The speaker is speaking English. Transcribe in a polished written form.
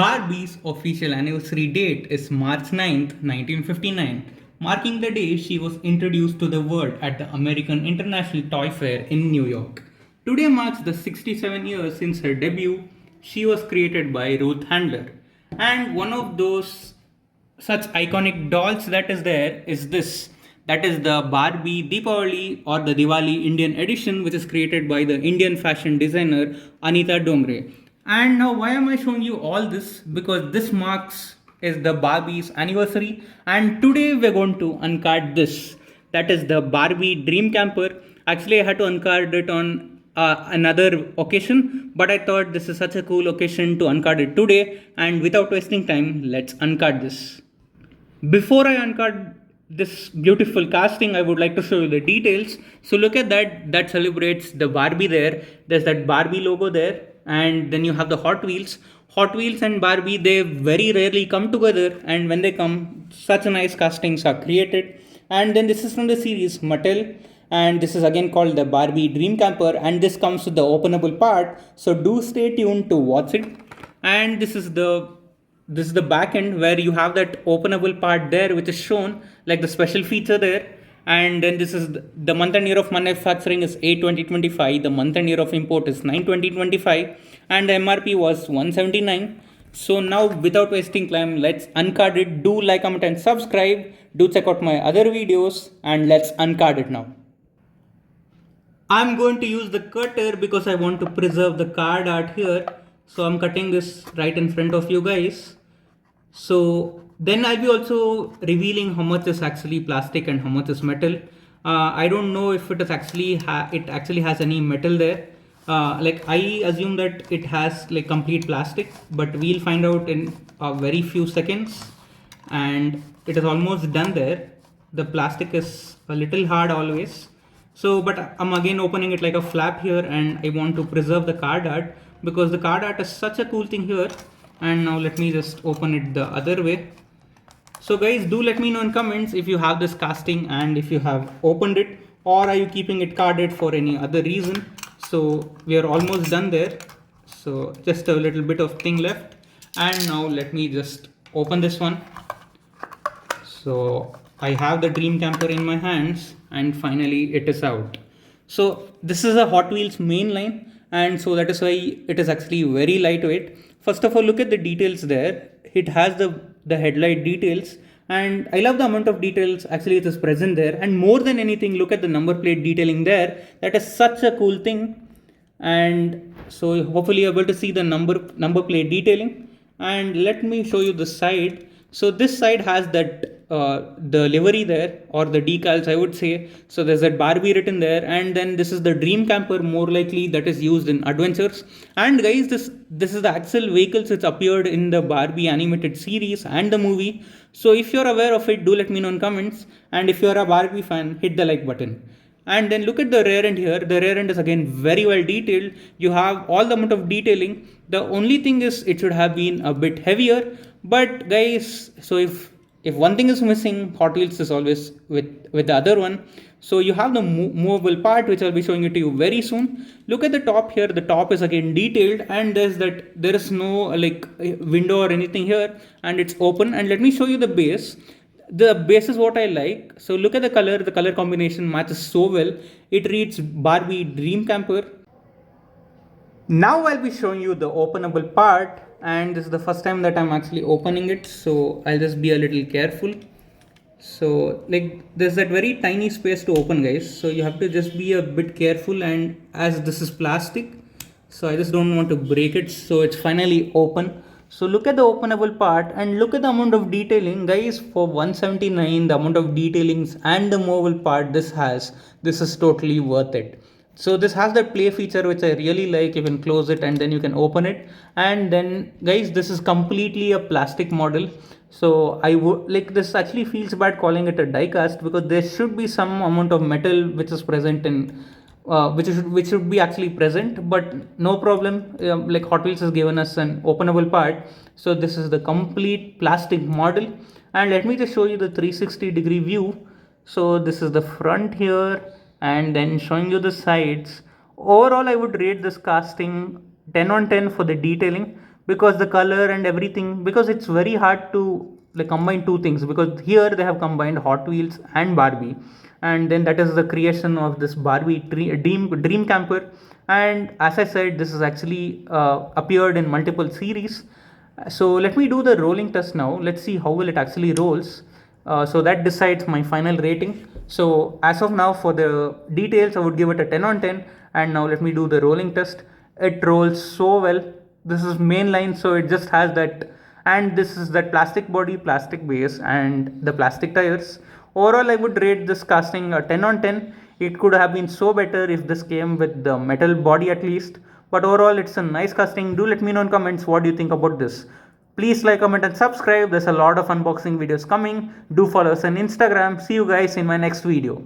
Barbie's official anniversary date is March 9th, 1959, marking the day she was introduced to the world at the American International Toy Fair in New York. Today marks the 67 years since her debut. She was created by Ruth Handler. And one of those such iconic dolls that is there is this. That is the Barbie Deepavali or the Diwali Indian edition, which is created by the Indian fashion designer Anita Dongre. And now, why am I showing you all this? Because this marks is the Barbie's anniversary, and today we're going to uncard this. That is the Barbie Dream Camper. Actually, I had to uncard it on another occasion, but I thought this is such a cool occasion to uncard it today. And without wasting time, let's uncard this. Before I uncard this beautiful casting, I would like to show you the details. So look at that, that celebrates the Barbie there. There's that Barbie logo there, and then you have the Hot Wheels. Hot Wheels and Barbie, they very rarely come together, and when they come, such nice castings are created. And then this is from the series Mattel, and this is again called the Barbie Dream Camper, and this comes with the openable part. So do stay tuned to watch it. And this is the back end where you have that openable part there, which is shown like the special feature there. And then this is the month and year of manufacturing is 8/20/25. The month and year of import is 9/20/25, and the MRP was 179. So now, without wasting time, let's uncard it. Do like, comment, and subscribe. Do check out my other videos, and let's uncard it now. I'm going to use the cutter because I want to preserve the card art here. So I'm cutting this right in front of you guys. So then I'll be also revealing how much is actually plastic and how much is metal. I don't know if it is actually it actually has any metal there. Like I assume that it has like complete plastic, but we'll find out in a very few seconds. And it is almost done there. The plastic is a little hard always. So, but I'm again opening it like a flap here, and I want to preserve the card art because the card art is such a cool thing here. And now let me just open it the other way. So guys, do let me know in comments if you have this casting and if you have opened it, or are you keeping it carded for any other reason. So we are almost done there. So just a little bit of thing left. And now let me just open this one. So I have the Dream Camper in my hands, and finally it is out. So this is a Hot Wheels main line, and so that is why it is actually very lightweight. First of all, look at the details there. It has the headlight details, and I love the amount of details actually it is present there. And more than anything, look at the number plate detailing there. That is such a cool thing. And so hopefully you're able to see the number plate detailing. And let me show you the side. So this side has that the livery there, or the decals I would say. So there's that Barbie written there, and then this is the Dream Camper, more likely that is used in adventures. And guys, this is the actual vehicles which appeared in the Barbie animated series and the movie. So if you're aware of it, do let me know in comments. And if you're a Barbie fan, hit the like button. And then look at the rear end here. The rear end is again very well detailed. You have all the amount of detailing. The only thing is it should have been a bit heavier. But guys, so if one thing is missing, Hot Wheels is always with the other one. So you have the movable part, which I'll be showing it to you very soon. Look at the top here. The top is again detailed, and there is no like window or anything here, and it's open. And let me show you the base. The base is what I like. So look at the color combination matches so well. It reads Barbie Dream Camper. Now I'll be showing you the openable part, and this is the first time that I'm actually opening it, so I'll just be a little careful. So like there's that very tiny space to open, guys, so you have to just be a bit careful. And as this is plastic, so I just don't want to break it. So it's finally open. So look at the openable part and look at the amount of detailing, guys. For 179, the amount of detailings and the movable part this is totally worth it. So this has that play feature which I really like. You can close it and then you can open it. And then guys, this is completely a plastic model. So I would like, this actually feels bad calling it a die cast because there should be some amount of metal which is present in which should be actually present, but no problem. Like Hot Wheels has given us an openable part. So this is the complete plastic model. And let me just show you the 360-degree view. So this is the front here, and then showing you the sides. Overall, I would rate this casting 10 on 10 for the detailing, because the color and everything, because it's very hard to like combine two things, because here they have combined Hot Wheels and Barbie, and then that is the creation of this Barbie dream camper. And as I said, this is actually appeared in multiple series. So let me do the rolling test now. Let's see how will it actually rolls. So that decides my final rating. So as of now, for the details, I would give it a 10 on 10. And now let me do the rolling test. It rolls so well. This is mainline, so it just has that, and this is that plastic body, plastic base, and the plastic tires. Overall, I would rate this casting a 10 on 10. It could have been so better if this came with the metal body at least. But overall, it's a nice casting. Do let me know in comments what do you think about this. Please like, comment, and subscribe. There's a lot of unboxing videos coming. Do follow us on Instagram. See you guys in my next video.